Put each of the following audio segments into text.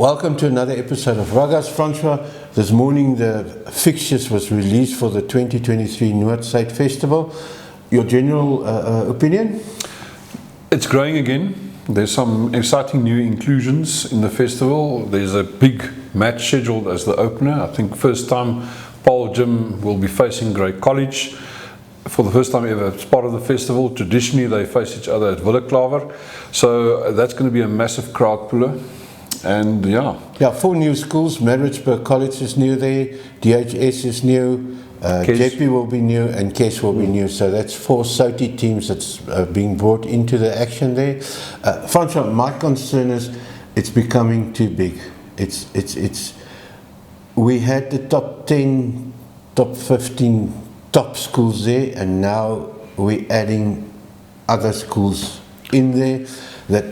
Welcome to another episode of Ragas. Francois, this morning the fixtures was released for the 2023 Noord Suid Festival. Your general opinion? It's growing again. There's some exciting new inclusions in the festival. There's a big match scheduled as the opener. I think first time Paul Jim will be facing Grey College for the first time ever as part of the festival. Traditionally they face each other at Willeklavers, so that's going to be a massive crowd puller. And yeah, 4 new schools. Maritzburg College is new there, DHS is new, JP will be new, and KES will be new. So that's 4 SOTI teams that's being brought into the action there. Francois, my concern is it's becoming too big. We had the top 10, top 15 top schools there, and now we're adding other schools in there. That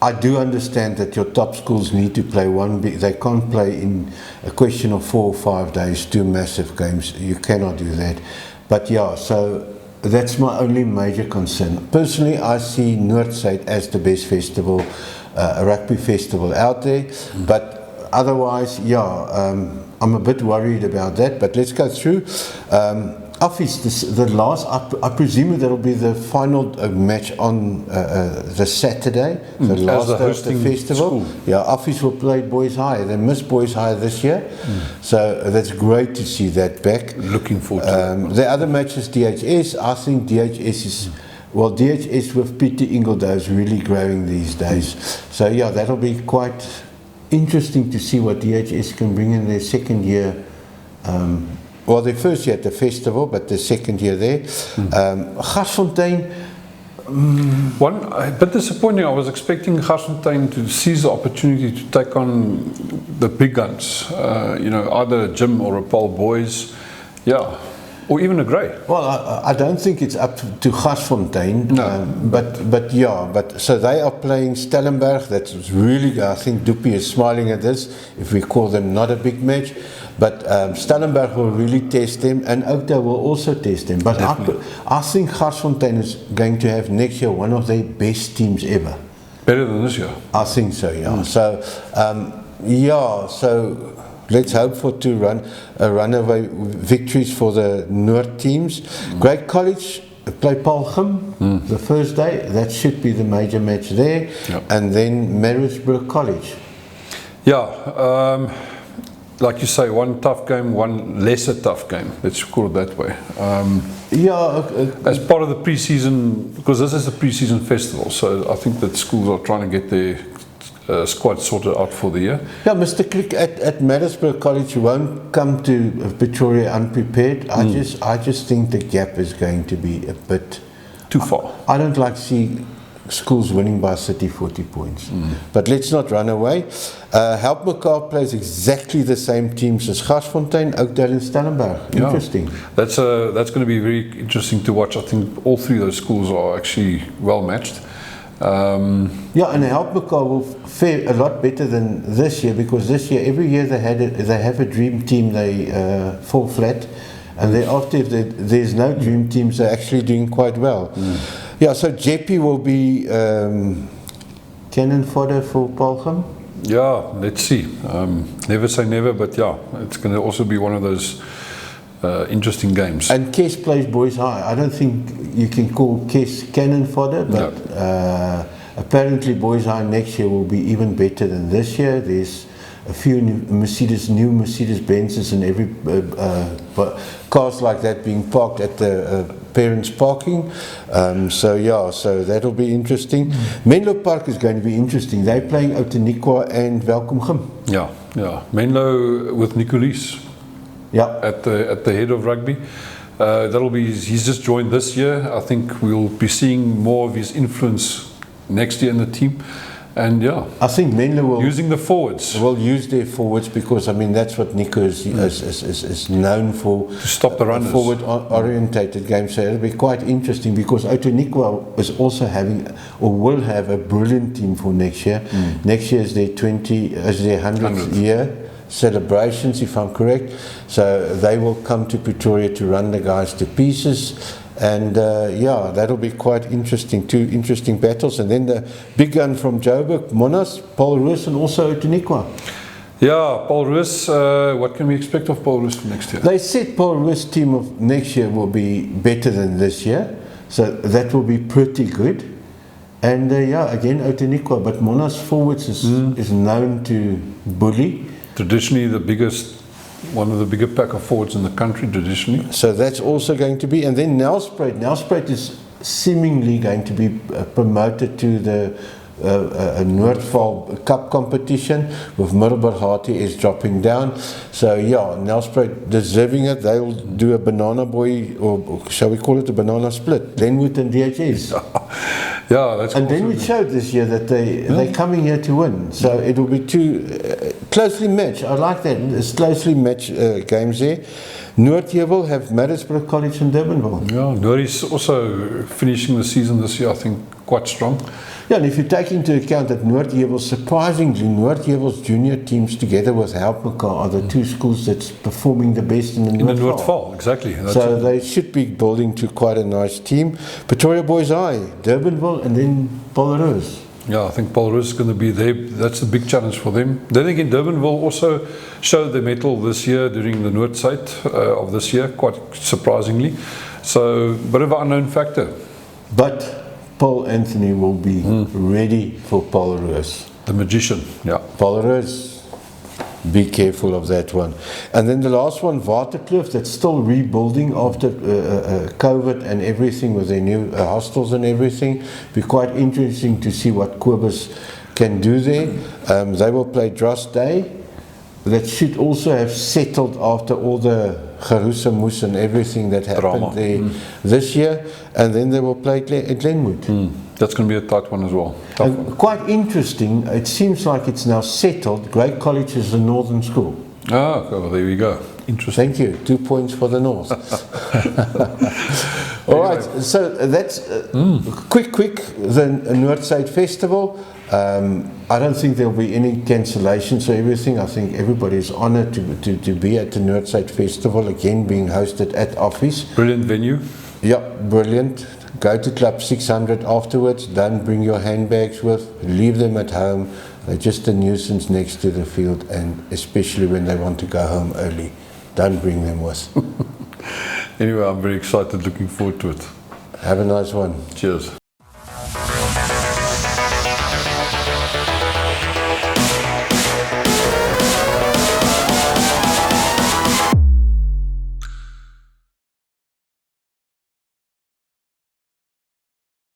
I do understand that your top schools need to play they can't play in a question of 4 or 5 days, 2 massive games. You cannot do that. But yeah, so that's my only major concern. Personally, I see Noord Suid as the best festival, rugby festival out there. But otherwise, I'm a bit worried about that. But let's go through. I presume that'll be the final match on the Saturday, the last day of the festival. School. Yeah, Office will play Boys High. They missed Boys High this year, so that's great to see that back. Looking forward to the other match is DHS. I think DHS with Peter Ingledow is really growing these days. So yeah, that'll be quite interesting to see what DHS can bring in their second year. Their first year at the festival, but the second year there. Garsfontein. One a bit disappointing. I was expecting Garsfontein to seize the opportunity to take on the big guns. Either a Jim or a Paul Boys. Yeah. Or even a Grey. Well, I don't think it's up to Garsfontein. No. But so they are playing Stellenberg. That's really, I think Doopie is smiling at this, if we call them not a big match. But Stellenberg will really test them, and Oakdale will also test them. But I think Garsfontein is going to have next year one of their best teams ever. Better than this year? I think so, yeah. So, so let's hope for 2 runaway victories for the Noord teams. Grey College play Paul Jim the first day. That should be the major match there. Yep. And then Maritzburg College. Yeah, like you say, one tough game, one lesser tough game. Let's call it that way. As part of the pre-season, because this is a pre-season festival, so I think that schools are trying to get their squad sorted out for the year. Yeah, Mr. Crick at Maritzburg College won't come to Pretoria unprepared. I just think the gap is going to be a bit too far. I don't like to see schools winning by 30-40 points. But let's not run away. Help Mekaar plays exactly the same teams as Garsfontein, Oakdale and Stellenberg. Interesting. That's going to be very interesting to watch. I think all 3 of those schools are actually well matched. And Help Mekaar will fare a lot better than this year, because this year, every year they have a dream team, they fall flat, and thereafter if there's no dream teams, they're actually doing quite well. So JP will be cannon fodder for Paul Jim. Yeah, let's see. Never say never, but yeah, it's going to also be one of those interesting games. And KES plays Boys High. I don't think you can call KES cannon fodder, but apparently Boys High next year will be even better than this year. There's a few new Mercedes Benzes and every cars like that being parked at the parents' parking. So that'll be interesting. Menlo Park is going to be interesting. They're playing Outeniqua and Welkom Jim. Yeah. Menlo with Nicolis. Yeah. At the head of rugby. He's just joined this year. I think we'll be seeing more of his influence next year in the team. And I think Menlo will using the forwards. Will use their forwards, because that's what Nico is known for. To stop the runners. Forward orientated game. So it'll be quite interesting, because Outeniqua is also will have a brilliant team for next year. Next year is their 100th year celebrations, if I'm correct. So they will come to Pretoria to run the guys to pieces. And yeah, that'll be quite interesting. Two interesting battles. And then the big gun from Joburg, Monas, Paul Roos, and also Outeniqua. Yeah, Paul Roos, what can we expect of Paul Roos for next year? They said Paul Roos' team of next year will be better than this year. So that will be pretty good. And yeah, again, Outeniqua. But Monas forwards is known to bully. Traditionally one of the bigger pack of forwards in the country, traditionally. So that's also going to be. And then Nelspruit. Nelspruit is seemingly going to be promoted to the Noord Cup competition, with Middelburg Hartie is dropping down. So yeah, Nelspruit deserving it. They'll do a banana boy, or shall we call it a banana split, Glenwood and DHS. Yeah, that's and then we showed this year that they're coming here to win. So it will be two closely matched. I like that. It's closely matched games there. Noord have Maritzburg College and Durbanville. Yeah, Noord is also finishing the season this year, I think, quite strong. Yeah, and if you take into account that Noord surprisingly, Noord's junior teams together with Helpmekaar are the two schools that's performing the best in the Noordval, exactly. That's so they should be building to quite a nice team. Pretoria Boys High, Durbanville, and then Pollerose. Yeah, I think Pollerose is going to be there. That's the big challenge for them. Then again, Durbanville also showed their mettle this year during the Noord side of this year, quite surprisingly. So, a bit of an unknown factor. But Paul Anthony will be ready for Pollerose. The magician, yeah. Pollerose, be careful of that one. And then the last one, Waterkloof, that's still rebuilding after COVID and everything, with their new hostels and everything. Be quite interesting to see what Kobus can do there. They will play Dross Day. That should also have settled after all the Geroesemoes and everything that happened there this year. And then they will play Glenwood. That's going to be a tight one as well. And quite interesting, it seems like it's now settled. Great College is the Northern School. Ah, okay, well, there we go. Interesting. Thank you. 2 points for the North. All right, so that's quick, the Noordside Festival. I don't think there'll be any cancellations or everything. I think everybody is honoured to be at the Noordside Festival, again being hosted at Office. Brilliant venue. Yeah, brilliant. Go to Club 600 afterwards. Don't bring your handbags with. Leave them at home. They're just a nuisance next to the field, and especially when they want to go home early. Don't bring them with. Anyway, I'm very excited, looking forward to it. Have a nice one. Cheers.